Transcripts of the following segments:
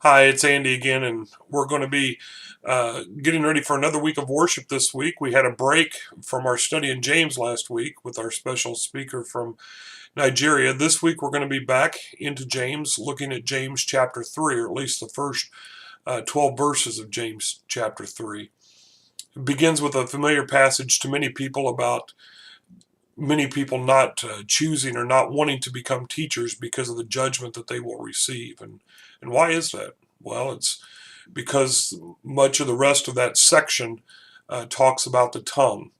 Hi, it's Andy again, and we're going to be getting ready for another week of worship this week. We had a break from our study in James last week with our special speaker from Nigeria. This week we're going to be back into James, looking at James chapter 3, or at least the first 12 verses of James chapter 3. It begins with a familiar passage to many people about many people not choosing or not wanting to become teachers because of the judgment that they will receive. And why is that? Well, it's because much of the rest of that section talks about the tongue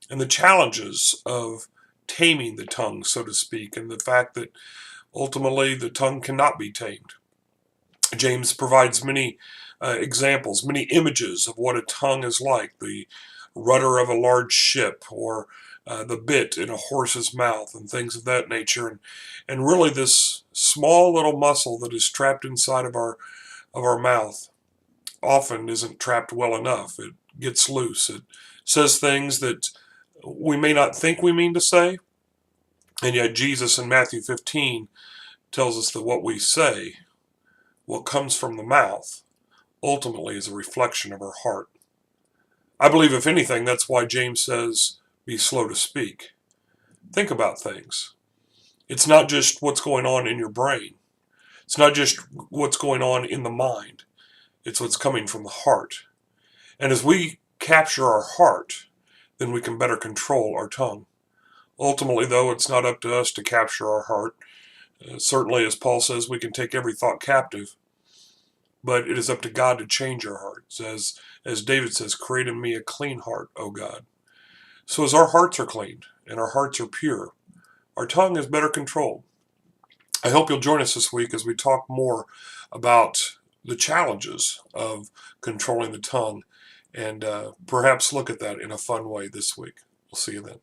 and the challenges of taming the tongue, so to speak, and the fact that ultimately the tongue cannot be tamed. James provides many examples, many images of what a tongue is like: the rudder of a large ship, or the bit in a horse's mouth, and things of that nature. And really, this small little muscle that is trapped inside of our mouth often isn't trapped well enough. It gets loose. It says things that we may not think we mean to say, and yet Jesus in Matthew 15 tells us that what we say, what comes from the mouth, ultimately is a reflection of our heart. I believe, if anything, that's why James says, be slow to speak. Think about things. It's not just what's going on in your brain. It's not just what's going on in the mind. It's what's coming from the heart. And as we capture our heart, then we can better control our tongue. Ultimately, though, it's not up to us to capture our heart. Certainly, as Paul says, we can take every thought captive, but it is up to God to change our hearts. As David says, create in me a clean heart, O God. So as our hearts are cleaned and our hearts are pure, our tongue is better controlled. I hope you'll join us this week as we talk more about the challenges of controlling the tongue, and perhaps look at that in a fun way this week. We'll see you then.